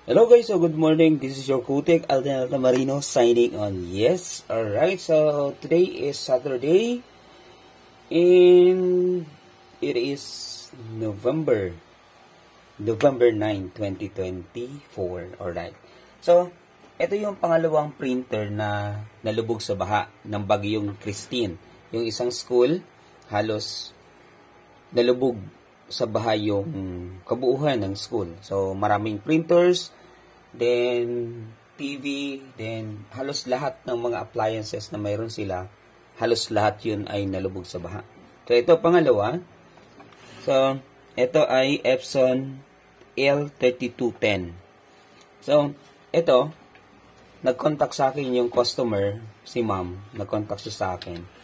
Hello guys, so good morning. This is your Kutik Alden Marino signing on. Yes, alright. So today is Saturday and it is November 9, 2024. Alright. So, ito yung pangalawang printer na nalubog sa baha ng bagyong Christine. Yung isang school, halos nalubog sa baha yung kabuuhan ng school. So, maraming printers, then TV, then halos lahat ng mga appliances na mayroon sila, halos lahat yun ay nalubog sa baha. So, ito pangalawa. So, ito ay Epson L3210. So, ito, nag-contact sa akin yung customer, si ma'am, nag-contact siya sa akin.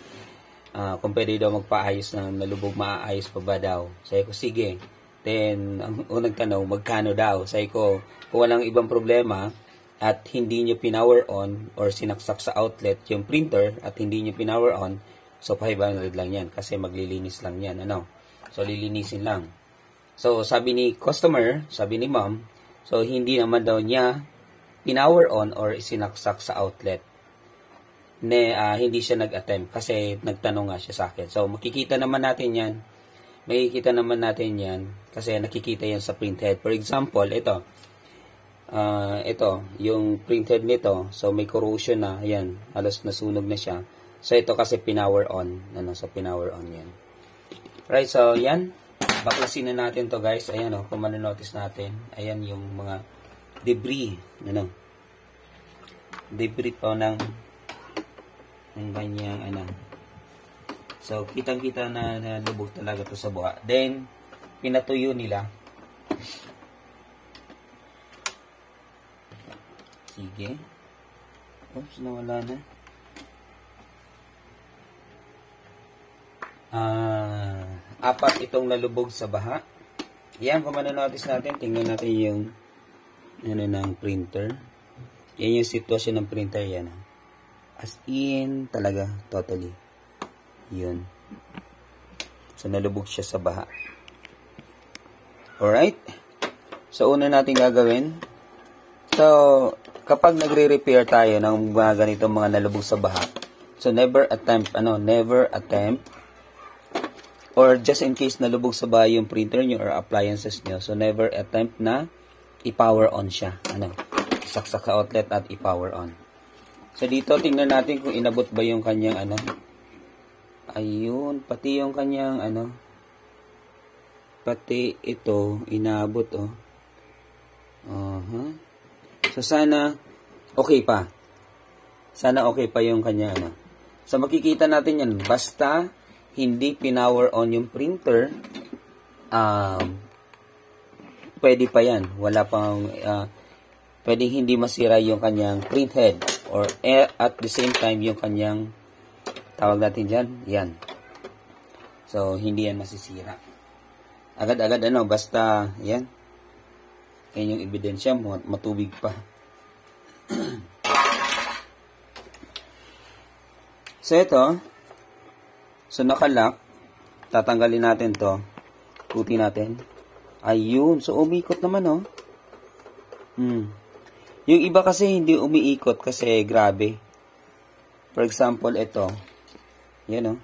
Kung pwede daw magpaayos ng nalubog, maaayos pa ba daw? Sabi ko, sige. Then, ang unang tanong, magkano daw? Sabi ko, kung walang ibang problema at hindi nyo pinower on or sinaksak sa outlet yung printer at hindi nyo pinower on, so 500 lang yan kasi maglilinis lang yan. So, lilinisin lang. So, sabi ni customer, sabi ni ma'am, so hindi naman daw niya pinower on or sinaksak sa outlet. Hindi siya nag-attempt kasi nagtanong nga siya sa akin. So, makikita naman natin yan. Makikita naman natin yan kasi nakikita yan sa printhead. For example, ito. Ito, yung printhead nito. So, may corrosion na. Ayan, halos nasunog na siya. So, ito kasi pinower on. So, pinower on yan. Right, so, yan. Baklasin na natin to guys. Ayan, kung manonotice natin. Ayan yung mga debris. Debris po ng kanyang So, kitang-kita na lubog talaga to sa buha. Then, pinatuyo nila. Sige. Oops, nawala na. Apat itong nalubog sa baha. Yan, kung manonotice natin, tingnan natin yung ng printer. Yan yung sitwasyon ng printer, yan. As in, talaga, totally. Yun. So, nalubog siya sa baha. Alright? So, una natin gagawin. So, kapag nagre-repair tayo ng mga ganitong mga nalubog sa baha, so, never attempt, or just in case nalubog sa baha yung printer nyo or appliances nyo, so, never attempt na i-power on siya. Saksak sa outlet at i-power on. So, dito, tingnan natin kung inabot ba yung kanyang, ayun, pati yung kanyang, pati ito, inabot, So, sana, okay pa. Sana okay pa yung kanyang, So, makikita natin yan, basta, hindi pinower on yung printer, pwede pa yan. Wala pang, pwedeng hindi masira yung kanyang printhead or at the same time yung kanyang tawag natin dyan, yan. So, hindi yan masisira. Agad-agad basta yan. Yan yung ebidensya, matubig pa. So, ito. So, nakalock. Tatanggalin natin to. Kuti natin. Ayun. So, umikot naman, Yung iba kasi hindi umiikot kasi grabe. For example, ito. Yan,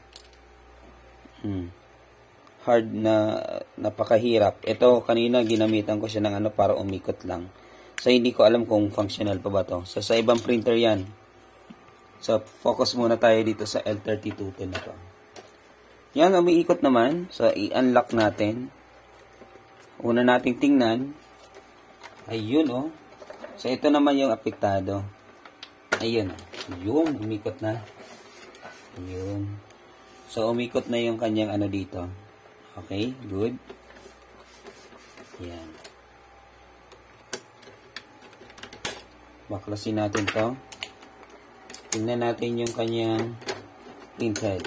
Hard na, napakahirap. Ito, kanina ginamitan ko siya ng para umikot lang. So, hindi ko alam kung functional pa ba to. So, sa ibang printer yan. So, focus muna tayo dito sa L3210 na to. Yan, umiikot naman. So, i-unlock natin. Una nating tingnan. Ayun, So, ito naman yung apektado. Ayun. Yung umikot na. Ayun. So, umikot na yung kanyang dito. Okay, good. Yan. Baklasin natin to. Tingnan natin yung kanyang printhead.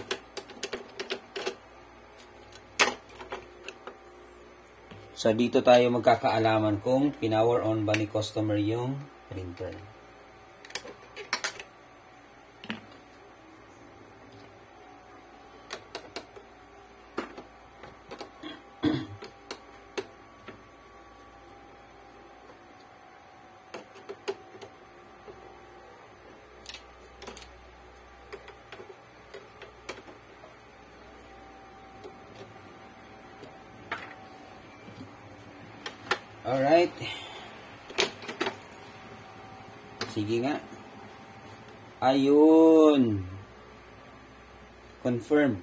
So, dito tayo magkakaalaman kung pinower on ba ni customer yung printer. Alright. Sige nga. Ayun. Confirm.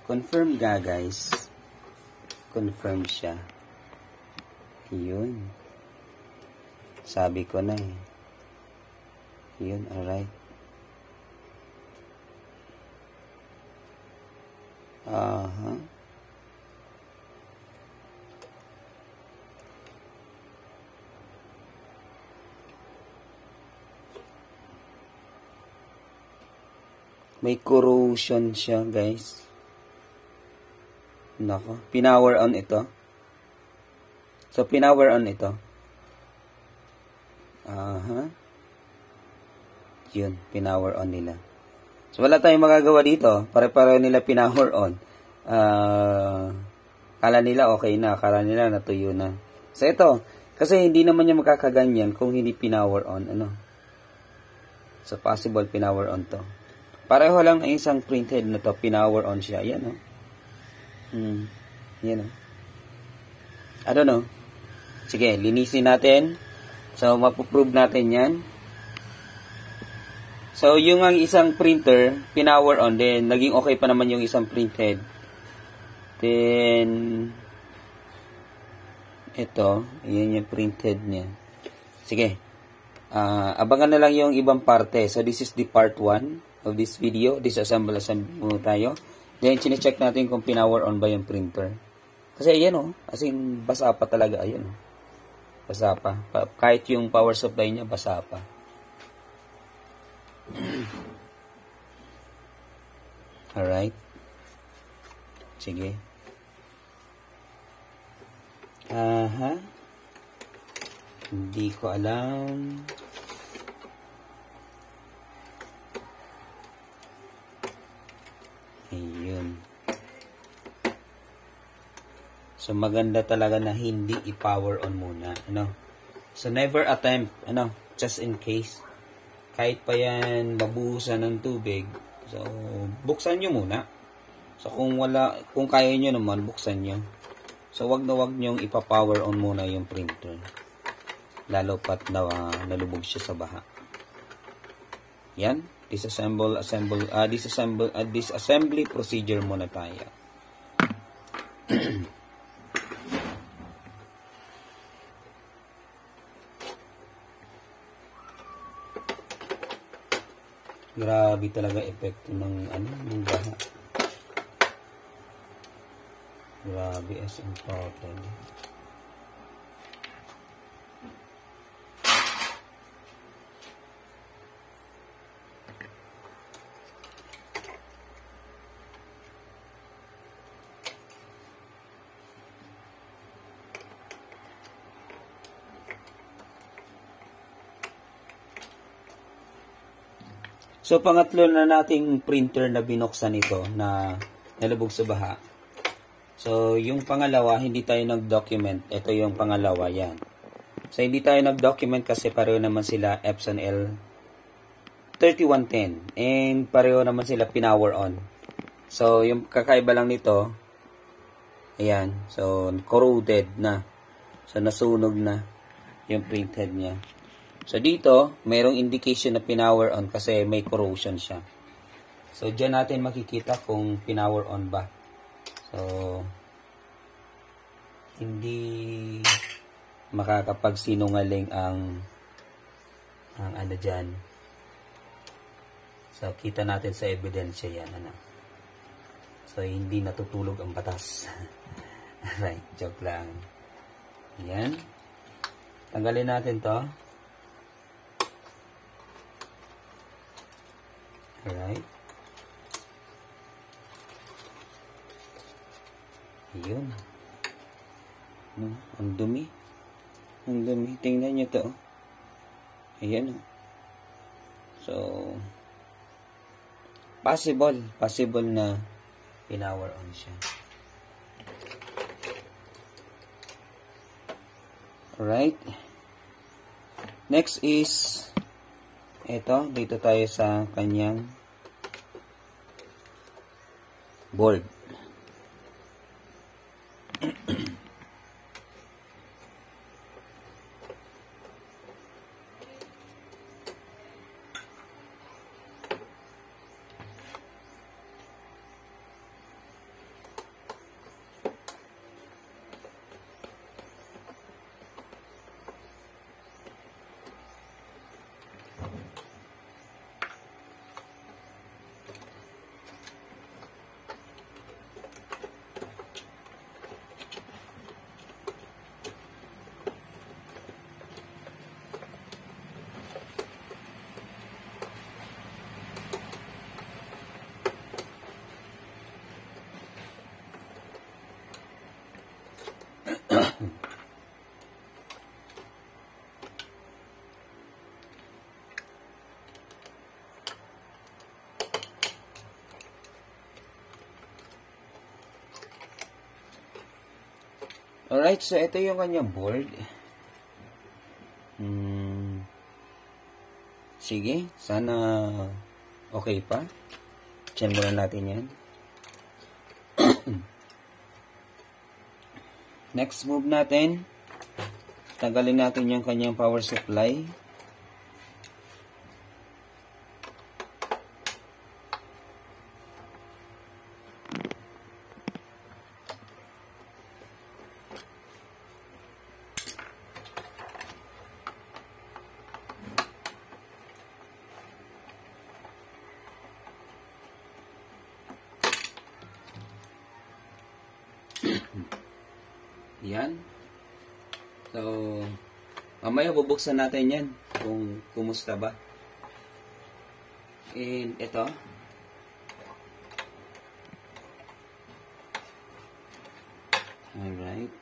Confirm ga, guys. Confirm siya. Ayun. Sabi ko na eh. Ayun, alright. Aha. May corrosion siya, guys. Nako, pinower on ito. So, pinower on ito. Aha. Yun, pinower on nila. So, wala tayong magagawa dito. Pare-pareho nila pinower on. Kala nila okay na. Kala nila natuyo na. So, ito. Kasi hindi naman niya makakaganyan kung hindi pinower on. Ano? So, possible pinower on to. Pareho lang ang isang printhead na to. Pinower on siya. Yan, oh. Yan, oh. I don't know. Sige, linisin natin. So, mapuprove natin yan. So, yung ang isang printer, pinower on, then naging okay pa naman yung isang printhead. Then, ito, yan yung printhead niya. Sige, abangan na lang yung ibang parte. So, this is the part 1 of this video. Disassemble muna tayo. Then, chinecheck natin kung pinower on ba yung printer. Kasi, ayan o, as in, basa pa talaga, ayan o. Basa pa. Kahit yung power supply niya, basa pa. Alright. Sige. Aha. Hindi ko alam. Ayun. So, maganda talaga na hindi i-power on muna. Ano? So, never attempt. Ano? Just in case. Kahit pa yan mabuhusan ng tubig. So, buksan nyo muna. So, kung kaya nyo naman, buksan nyo. So, wag na wag nyong ipa-power on muna yung printer. Lalo pat na nalubog siya sa baha. Yan. Disassembly procedure muna tayo. Grabe talaga epekto ng ng baha. Grabe as in total. So, pangatlo na nating printer na binuksan ito na nalubog sa baha. So, yung pangalawa, hindi tayo nag-document. Ito yung pangalawa, yan. So, hindi tayo nag-document kasi pareho naman sila Epson L3110. And pareho naman sila pinower on. So, yung kakaiba lang nito, ayan. So, corroded na. So, nasunog na yung printhead niya. So, dito, mayroong indication na pinower on kasi may corrosion siya. So, dyan natin makikita kung pinower on ba. So, hindi makakapagsinungaling ang ano dyan. So, kita natin sa ebidensya yan. Ano? So, hindi natutulog ang batas. Right, joke lang. Yan. Tanggalin natin to. Alright. Ayun. Ang dumi. Ang dumi. Tingnan nyo to. Ayan. So, possible na pinower on siya. Alright. Next is dito tayo sa kanyang board. Alright, so ito yung kanyang board. Sige, sana okay pa. Check muna natin yan. Next move natin, tanggalin natin yung kanyang power supply. Yan. So, mamaya bubuksan natin yan kung kumusta ba. And ito. Alright.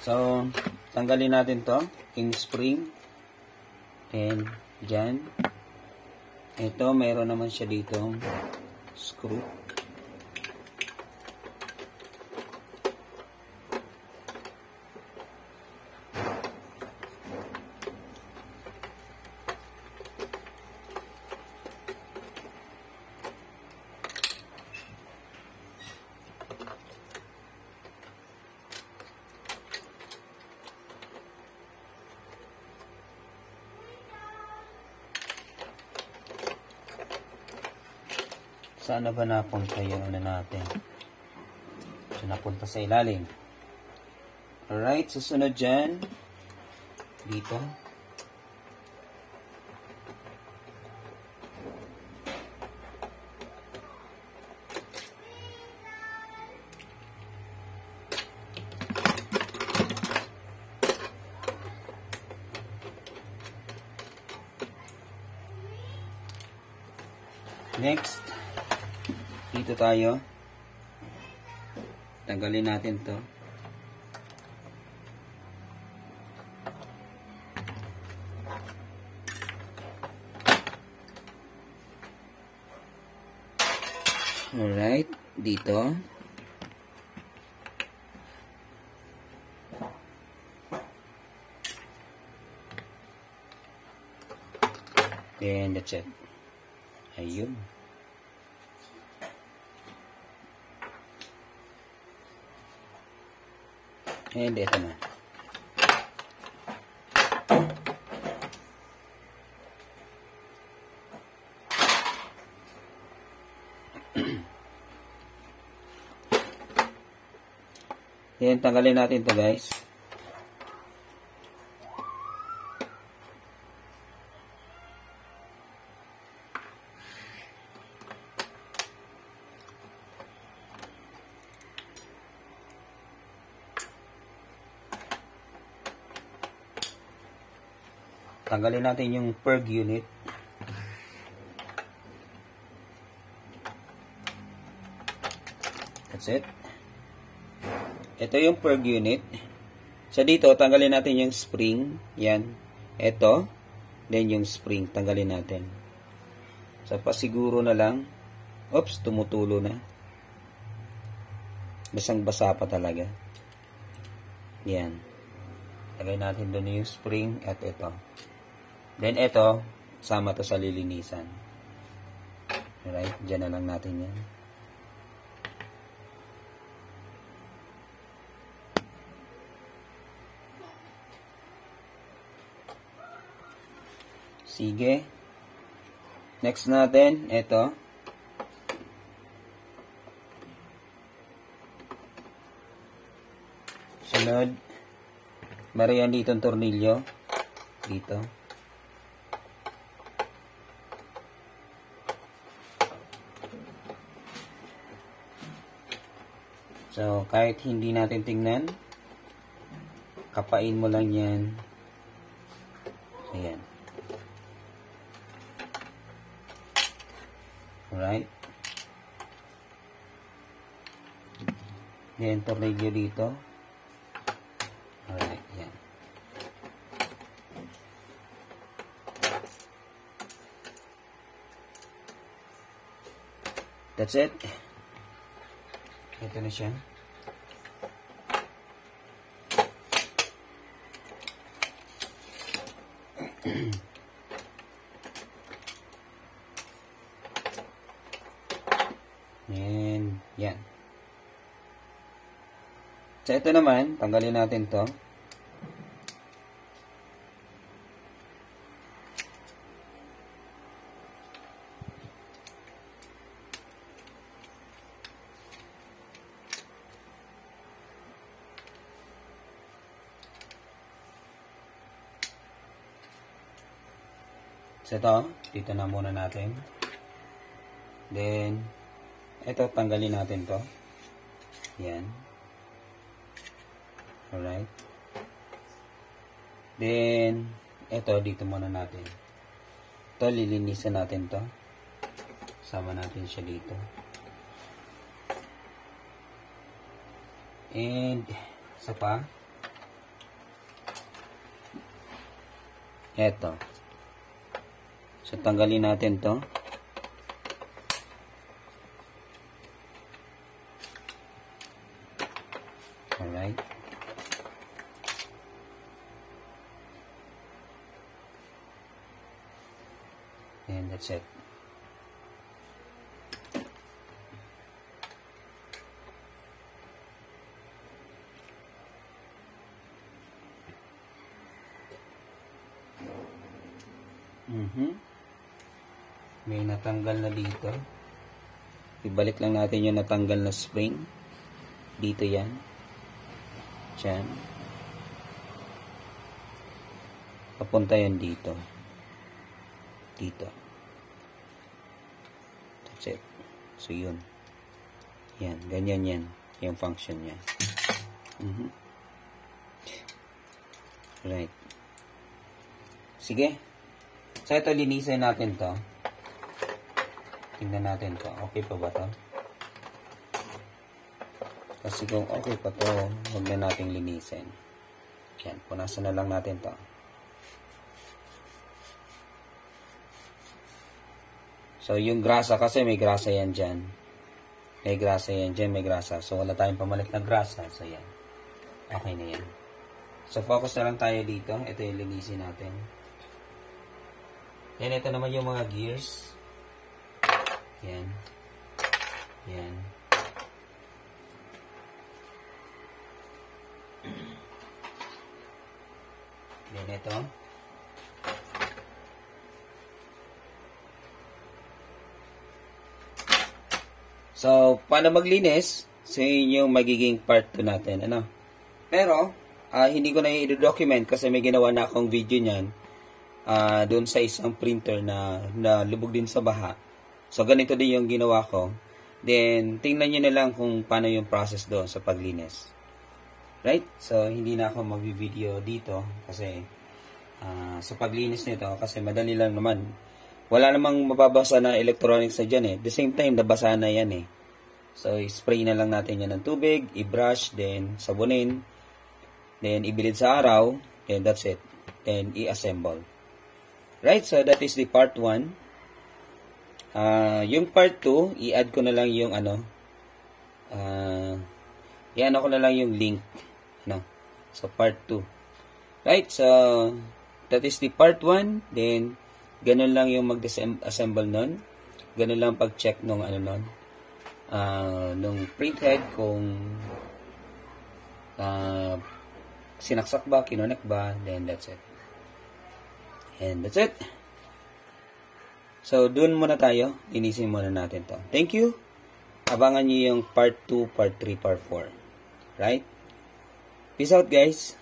So, tanggalin natin to, yung spring. And, dyan. Ito, mayroon naman siya dito screw. Sana ba napunta yung ano natin? So, napunta sa ilalim. Alright, susunod dyan. Dito. Next. Dito tayo. Tanggalin natin to. Alright. Dito. And that's it. Ayun. And ito na. Yan, tanggalin natin to guys. Tanggalin natin yung PERG unit. That's it. Ito yung PERG unit. So dito, tanggalin natin yung spring. Yan. Ito. Then yung spring, tanggalin natin. So pasiguro na lang. Oops, tumutulo na. Basang-basa pa talaga. Yan. Tanggalin natin doon yung spring at ito. Then ito, sama to sa lilinisan. Alright, dyan na lang natin yan. Sige. Next natin, ito. Sunod, meron yan dito ang tornilyo. Dito. So, kahit hindi natin tingnan, kapain mo lang yan. Ayan. Alright. Then, tornilyo dito. Alright, yan. That's it. Ito na siya. And, yan. So, ito naman, tanggalin natin to. So, ito, dito na muna natin. Then, ito, tanggalin natin to. Yan. Alright. Then, ito, dito muna natin. Ito, lilinisan natin to. Sama natin siya dito. And, isa pa. Ito. So, tanggalin natin to. Alright. And that's it. May natanggal na dito. Ibalik lang natin yung natanggal na spring. Dito yan. Diyan. Papunta yan dito. Dito. That's it. So, yun. Yan. Ganyan yan. Yung function niya. Right. Sige. So, ito, linisin natin to. Tingnan natin to. Okay pa ba to? Kasi kung okay pa to, huwag na natin linisin. Yan. Punasan na lang natin to. So, yung grasa, kasi may grasa yan dyan. May grasa yan dyan, may grasa. So, wala tayong pamalit na grasa. So, yan. Okay na yan. So, focus na lang tayo dito. Ito yung linisin natin. Then, ito naman yung mga gears. Yan. Yan. Then, ito. So, paano maglinis? So, yun yung magiging part 2 natin. Ano? Pero, hindi ko na i-document kasi may ginawa na akong video niyan doon sa isang printer na lubog din sa baha. So, ganito din yung ginawa ko. Then, tingnan nyo na lang kung paano yung process doon sa paglinis. Right? So, hindi na ako mag-video dito kasi sa paglinis nito kasi madali lang naman. Wala namang mababasa na electronics na dyan eh. At the same time, nabasa na yan eh. So, spray na lang natin yan ng tubig, i-brush, then sabunin, then ibilid sa araw, then that's it. Then, i-assemble. Right? So, that is the part 1. Yung part 2, i-add ko na lang yung i-ano ko na lang yung link. No? So, part 2. Right? So, that is the part 1. Then, ganun lang yung mag-assemble nun. Ganun lang pag-check nung nung printhead kung sinaksak ba, kinonek ba, then that's it. And that's it. So, dun muna tayo. Inisin muna natin to. Thank you. Abangan nyo yung part 2, part 3, part 4. Right? Peace out, guys.